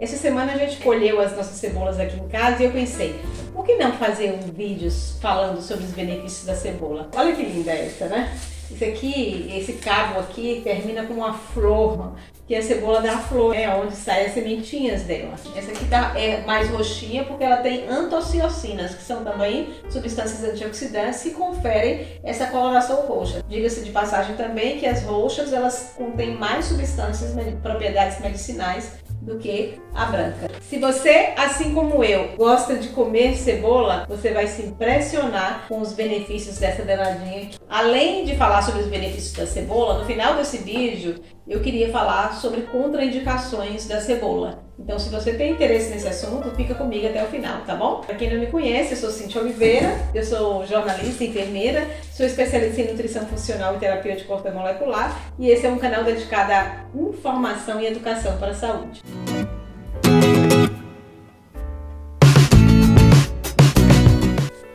Essa semana a gente colheu as nossas cebolas aqui em casa e eu pensei, por que não fazer um vídeo falando sobre os benefícios da cebola? Olha que linda essa, né? Isso aqui, esse cabo aqui termina com uma flor, que a cebola dá flor, onde saem as sementinhas dela. Essa aqui é mais roxinha porque ela tem antociocinas, que são também substâncias antioxidantes que conferem essa coloração roxa. Diga-se de passagem também que as roxas, elas contêm mais substâncias, propriedades medicinais do que a branca. Se você, assim como eu, gosta de comer cebola, você vai se impressionar com os benefícios dessa danadinha aqui. Além de falar sobre os benefícios da cebola, no final desse vídeo eu queria falar sobre contraindicações da cebola. Então, se você tem interesse nesse assunto, fica comigo até o final, tá bom? Para quem não me conhece, eu sou Cíntia Oliveira, eu sou jornalista e enfermeira, sou especialista em nutrição funcional e terapêutica ortomolecular e esse é um canal dedicado à informação e educação para a saúde.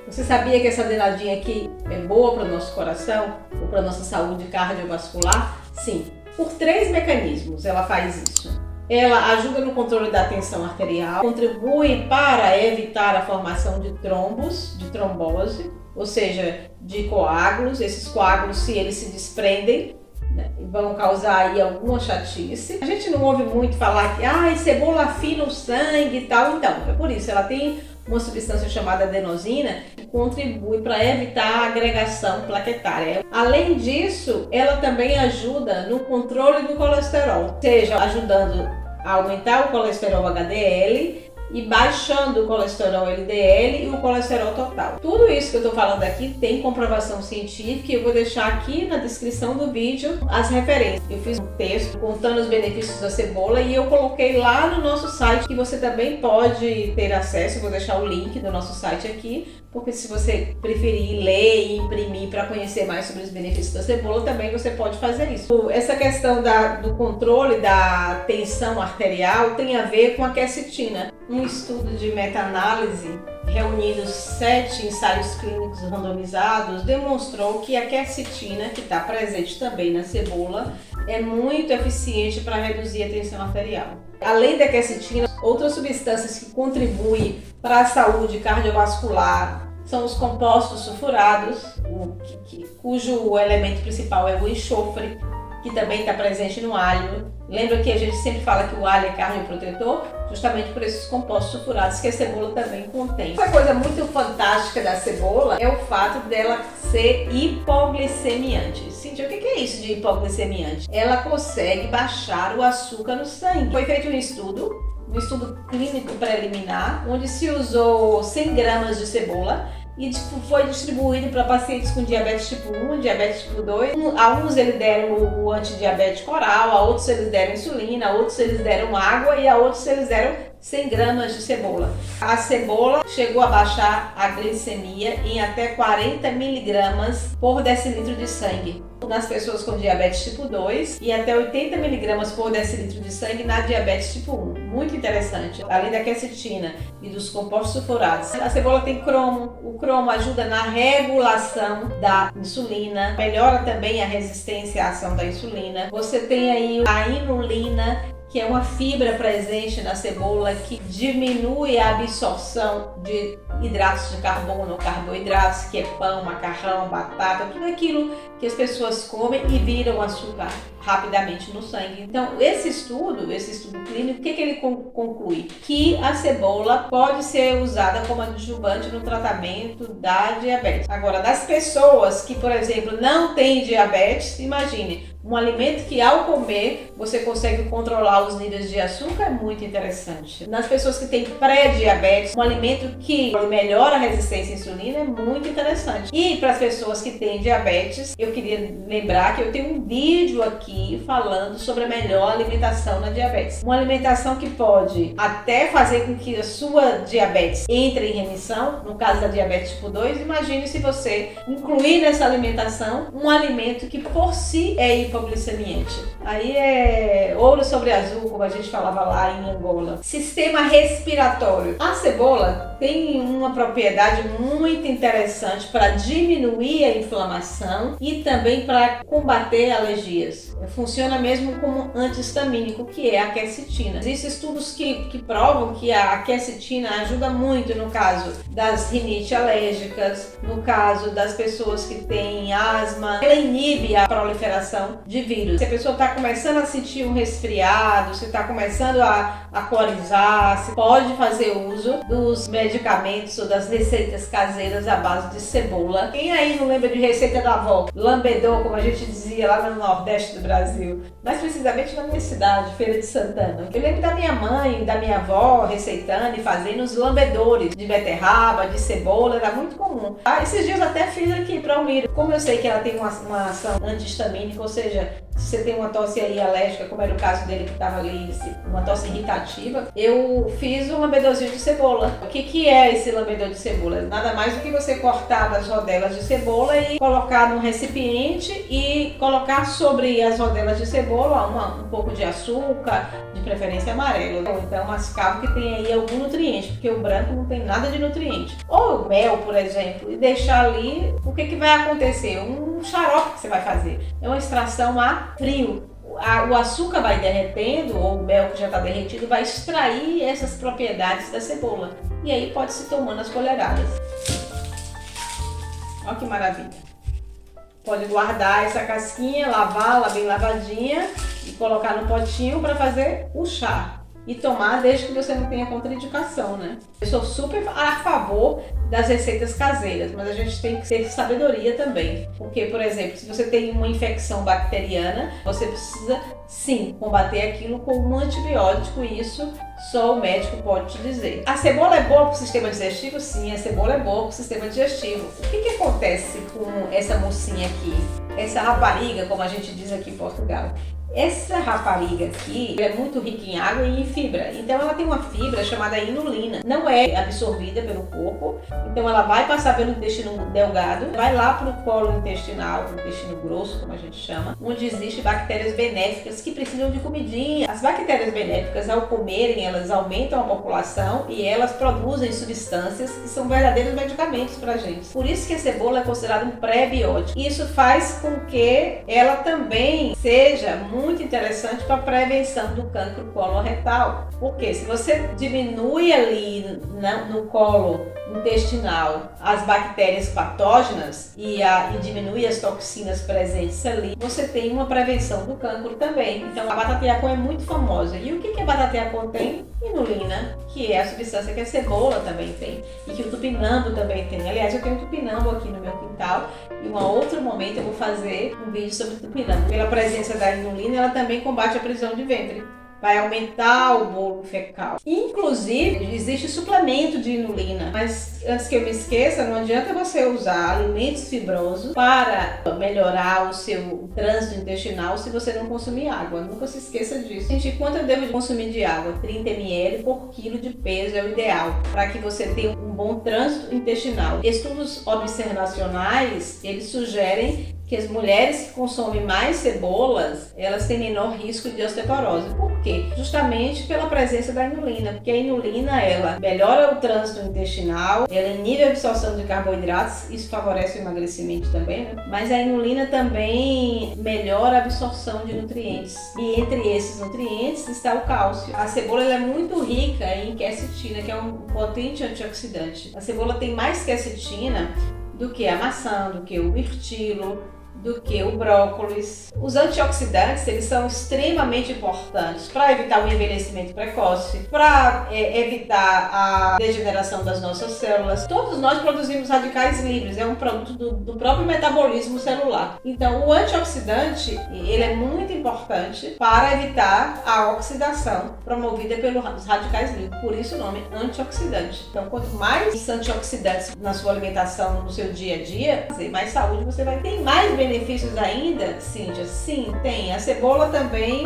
Você sabia que essa denadinha aqui é boa para o nosso coração ou para a nossa saúde cardiovascular? Sim, por 3 mecanismos ela faz isso. Ela ajuda no controle da tensão arterial, contribui para evitar a formação de trombos, de trombose, ou seja, de coágulos. Esses coágulos, se eles se desprendem, vão causar aí alguma chatice. A gente não ouve muito falar que cebola afina o sangue e tal, então é por isso, ela tem uma substância chamada adenosina que contribui para evitar a agregação plaquetária. Além disso, ela também ajuda no controle do colesterol, seja ajudando a aumentar o colesterol HDL e baixando o colesterol LDL e o colesterol total. Tudo isso que eu estou falando aqui tem comprovação científica e eu vou deixar aqui na descrição do vídeo as referências. Eu fiz um texto contando os benefícios da cebola e eu coloquei lá no nosso site, que você também pode ter acesso. Eu vou deixar o link do nosso site aqui, porque se você preferir ler e imprimir para conhecer mais sobre os benefícios da cebola, também você pode fazer isso. Essa questão do controle da tensão arterial tem a ver com a quercetina. Um estudo de meta-análise reunindo 7 ensaios clínicos randomizados demonstrou que a quercetina, que está presente também na cebola, é muito eficiente para reduzir a tensão arterial. Além da quercetina, outras substâncias que contribuem para a saúde cardiovascular são os compostos sulfurados, cujo elemento principal é o enxofre, que também está presente no alho. Lembra que a gente sempre fala que o alho é cardioprotetor? Justamente por esses compostos sulfurados que a cebola também contém. Uma coisa muito fantástica da cebola é o fato dela ser hipoglicemiante. Cíntia, o que é isso de hipoglicemiante? Ela consegue baixar o açúcar no sangue. Foi feito um estudo clínico preliminar, onde se usou 100 gramas de cebola e foi distribuído para pacientes com diabetes tipo 1, diabetes tipo 2. A uns eles deram o antidiabético oral, a outros eles deram insulina, a outros eles deram água e a outros eles deram 100 gramas de cebola. A cebola chegou a baixar a glicemia em até 40 miligramas por decilitro de sangue nas pessoas com diabetes tipo 2 e até 80 miligramas por decilitro de sangue na diabetes tipo 1. Muito interessante. Além da quercetina e dos compostos sulfurados, a cebola tem cromo. O cromo ajuda na regulação da insulina, melhora também a resistência à ação da insulina. Você tem aí a inulina, que é uma fibra presente na cebola que diminui a absorção de hidratos de carbono, carboidratos, que é pão, macarrão, batata, tudo aquilo que as pessoas comem e viram açúcar rapidamente no sangue. Então, esse estudo clínico, o que ele conclui? Que a cebola pode ser usada como adjuvante no tratamento da diabetes. Agora, das pessoas que, por exemplo, não têm diabetes, imagine, um alimento que ao comer você consegue controlar os níveis de açúcar é muito interessante. Nas pessoas que têm pré-diabetes, um alimento que melhora a resistência à insulina é muito interessante. E para as pessoas que têm diabetes, eu queria lembrar que eu tenho um vídeo aqui falando sobre a melhor alimentação na diabetes. Uma alimentação que pode até fazer com que a sua diabetes entre em remissão, no caso da diabetes tipo 2, imagine se você incluir nessa alimentação um alimento que por si é hipoglicemiante. Aí é ouro sobre azul, como a gente falava lá em Angola. Sistema respiratório. A cebola tem uma propriedade muito interessante para diminuir a inflamação e também para combater alergias. Funciona mesmo como anti-histamínico, que é a quercetina. Existem estudos que provam que a quercetina ajuda muito no caso das rinite alérgicas, no caso das pessoas que têm asma. Ela inibe a proliferação de vírus. Se a pessoa está começando a sentir um resfriado, se está começando a corizar, se pode fazer uso dos medicamentos ou das receitas caseiras à base de cebola. Quem aí não lembra de receita da avó? Lambedor, como a gente dizia lá no Nordeste do Brasil, mais precisamente na minha cidade, Feira de Santana. Eu lembro da minha mãe, da minha avó receitando e fazendo os lambedores de beterraba, de cebola, era muito comum. Esses dias até fiz aqui para o Miro. Como eu sei que ela tem uma ação anti-histamínica, ou seja, se você tem uma tosse aí alérgica, como era o caso dele que estava ali, uma tosse irritativa, eu fiz um lambedorzinho de cebola. O que é esse lambedor de cebola? Nada mais do que você cortar as rodelas de cebola e colocar num recipiente e colocar sobre as rodelas de cebola um pouco de açúcar, de preferência amarelo, ou então mascavo que tem aí algum nutriente, porque o branco não tem nada de nutriente. Ou mel, por exemplo, e deixar ali, o que vai acontecer? Um xarope que você vai fazer. É uma extração a frio. O açúcar vai derretendo, ou o mel que já está derretido, vai extrair essas propriedades da cebola. E aí pode se tomando as colheradas. Olha que maravilha. Pode guardar essa casquinha, lavá-la bem lavadinha e colocar no potinho para fazer o chá. E tomar desde que você não tenha contraindicação, né? Eu sou super a favor das receitas caseiras, mas a gente tem que ter sabedoria também. Porque, por exemplo, se você tem uma infecção bacteriana, você precisa, sim, combater aquilo com um antibiótico, e isso só o médico pode te dizer. A cebola é boa para o sistema digestivo? Sim, a cebola é boa para o sistema digestivo. O que acontece com essa mocinha aqui? Essa rapariga, como a gente diz aqui em Portugal. Essa rapariga aqui é muito rica em água e em fibra, então ela tem uma fibra chamada inulina, não é absorvida pelo corpo, então ela vai passar pelo intestino delgado, vai lá para o colo intestinal, para o intestino grosso, como a gente chama, onde existem bactérias benéficas que precisam de comidinha. As bactérias benéficas, ao comerem, elas aumentam a população e elas produzem substâncias que são verdadeiros medicamentos para a gente. Por isso que a cebola é considerada um pré-biótico. Isso faz com que ela também seja muito interessante para a prevenção do cancro coloretal. Porque se você diminui ali no colo intestinal as bactérias patógenas e diminui as toxinas presentes ali, você tem uma prevenção do cancro também. Então a batata-iacon é muito famosa. E o que a batata-iacon tem? Inulina, que é a substância que a cebola também tem e que o tupinambo também tem. Aliás, eu tenho tupinambo aqui no meu quintal e em um outro momento eu vou fazer um vídeo sobre tupinambo. Pela presença da inulina, ela também combate a prisão de ventre. Vai aumentar o bolo fecal. Inclusive, existe suplemento de inulina. Mas antes que eu me esqueça, não adianta você usar alimentos fibrosos para melhorar o seu trânsito intestinal se você não consumir água. Nunca se esqueça disso. Gente, quanto eu devo consumir de água? 30 ml por quilo de peso é o ideal para que você tenha um bom trânsito intestinal. Estudos observacionais, eles sugerem que as mulheres que consomem mais cebolas, elas têm menor risco de osteoporose. Por quê? Justamente pela presença da inulina, porque a inulina, ela melhora o trânsito intestinal, ela inibe a absorção de carboidratos, isso favorece o emagrecimento também, né? Mas a inulina também melhora a absorção de nutrientes. E entre esses nutrientes está o cálcio. A cebola ela é muito rica em quercetina, que é um potente antioxidante. A cebola tem mais quercetina do que a maçã, do que o mirtilo, do que o brócolis. Os antioxidantes, eles são extremamente importantes para evitar o envelhecimento precoce, para evitar a degeneração das nossas células. Todos nós produzimos radicais livres, é um produto do próprio metabolismo celular. Então, o antioxidante, ele é muito importante para evitar a oxidação promovida pelos radicais livres. Por isso o nome antioxidante. Então, quanto mais antioxidantes na sua alimentação, no seu dia a dia, mais saúde você vai ter. Mais benefícios ainda, Cíntia? Sim, tem. A cebola também,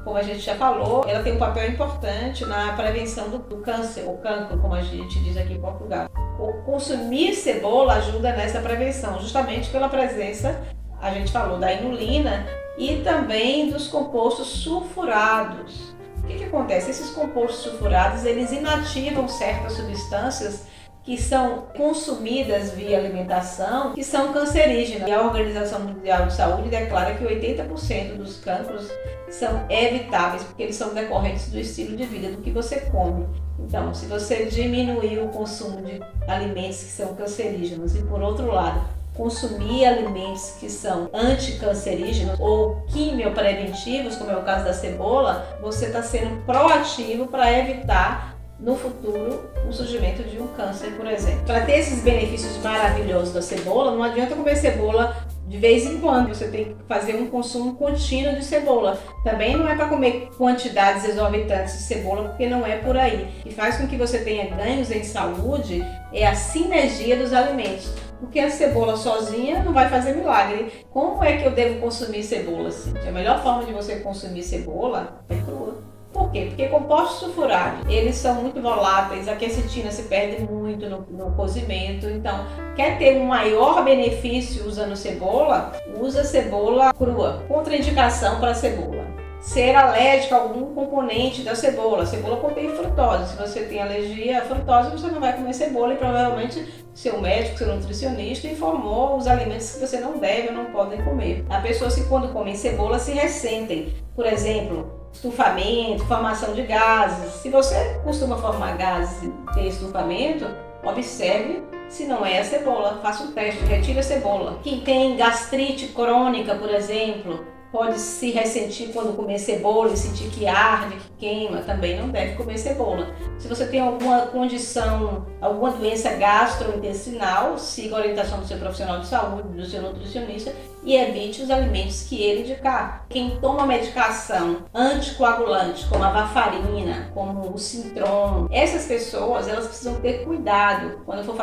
como a gente já falou, ela tem um papel importante na prevenção do câncer, ou cancro, como a gente diz aqui em Portugal. O consumir cebola ajuda nessa prevenção, justamente pela presença, a gente falou, da inulina e também dos compostos sulfurados. O que acontece? Esses compostos sulfurados, eles inativam certas substâncias que são consumidas via alimentação, que são cancerígenas. E a Organização Mundial de Saúde declara que 80% dos cancros são evitáveis, porque eles são decorrentes do estilo de vida, do que você come. Então, se você diminuir o consumo de alimentos que são cancerígenos e, por outro lado, consumir alimentos que são anticancerígenos ou quimiopreventivos, como é o caso da cebola, você está sendo proativo para evitar no futuro o surgimento de um câncer, por exemplo. Para ter esses benefícios maravilhosos da cebola, não adianta comer cebola de vez em quando, você tem que fazer um consumo contínuo de cebola. Também não é para comer quantidades exorbitantes de cebola, porque não é por aí. O que faz com que você tenha ganhos em saúde é a sinergia dos alimentos, porque a cebola sozinha não vai fazer milagre. Como é que eu devo consumir cebola? A melhor forma de você consumir cebola é crua. Por quê? Porque compostos sulfurados, eles são muito voláteis, a quercetina se perde muito no cozimento, então quer ter um maior benefício usando cebola, usa cebola crua. Contraindicação para a cebola: ser alérgico a algum componente da cebola. A cebola contém frutose, se você tem alergia à frutose, você não vai comer cebola e provavelmente seu médico, seu nutricionista informou os alimentos que você não deve ou não pode comer. Há pessoas que quando comem cebola se ressentem, por exemplo, estufamento, formação de gases. Se você costuma formar gases e ter estufamento, observe se não é a cebola. Faça um teste, retire a cebola. Quem tem gastrite crônica, por exemplo, pode se ressentir quando comer cebola e sentir que arde, que queima, também não deve comer cebola. Se você tem alguma condição, alguma doença gastrointestinal, siga a orientação do seu profissional de saúde, do seu nutricionista, e evite os alimentos que ele indicar. Quem toma medicação anticoagulante, como a varfarina, como o Sintrom, essas pessoas, elas precisam ter cuidado quando for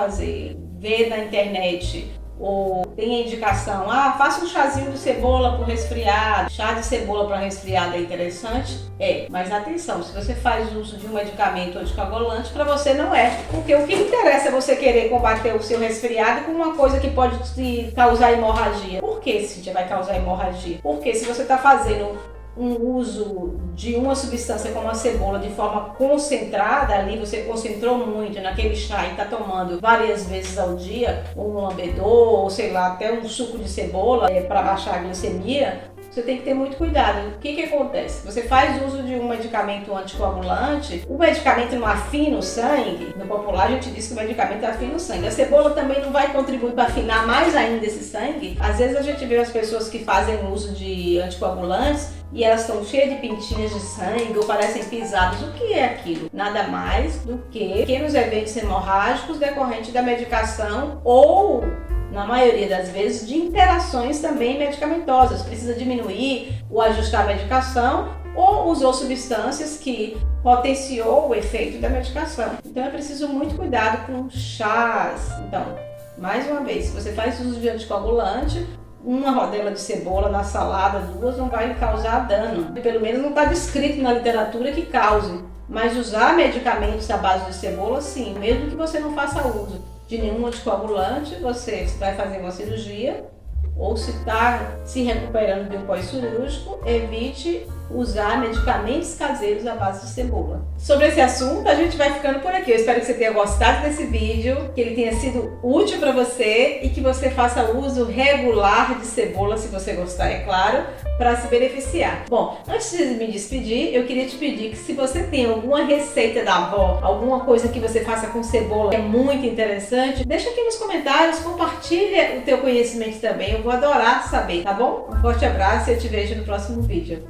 ver na internet, ou tem a indicação, faça um chazinho de cebola para resfriado. Chá de cebola para resfriado é interessante? Mas atenção, se você faz uso de um medicamento anticoagulante, para você não é. Porque o que interessa é você querer combater o seu resfriado com uma coisa que pode te causar hemorragia. Por que, Cíntia, vai causar hemorragia? Porque se você está fazendo um uso de uma substância como a cebola de forma concentrada, ali você concentrou muito naquele chá e está tomando várias vezes ao dia, um lambedor, ou sei lá, até um suco de cebola para baixar a glicemia, você tem que ter muito cuidado. O que acontece? Você faz uso de um medicamento anticoagulante, o medicamento não afina o sangue. No popular a gente diz que o medicamento afina o sangue. A cebola também não vai contribuir para afinar mais ainda esse sangue. Às vezes a gente vê as pessoas que fazem uso de anticoagulantes e elas estão cheias de pintinhas de sangue ou parecem pisadas. O que é aquilo? Nada mais do que pequenos eventos hemorrágicos decorrentes da medicação ou, na maioria das vezes, de interações também medicamentosas. Precisa diminuir ou ajustar a medicação ou usou substâncias que potenciou o efeito da medicação. Então é preciso muito cuidado com chás. Então, mais uma vez, se você faz uso de anticoagulante, uma rodela de cebola na salada, 2, não vai causar dano. Pelo menos não está descrito na literatura que cause. Mas usar medicamentos à base de cebola, sim, mesmo que você não faça uso de nenhum anticoagulante, você vai fazer uma cirurgia ou se está se recuperando de um pós-cirúrgico, evite usar medicamentos caseiros à base de cebola. Sobre esse assunto, a gente vai ficando por aqui. Eu espero que você tenha gostado desse vídeo, que ele tenha sido útil para você e que você faça uso regular de cebola, se você gostar, é claro, para se beneficiar. Bom, antes de me despedir, eu queria te pedir que se você tem alguma receita da avó, alguma coisa que você faça com cebola que é muito interessante, deixa aqui nos comentários, compartilha o teu conhecimento também, eu vou adorar saber, tá bom? Um forte abraço e eu te vejo no próximo vídeo.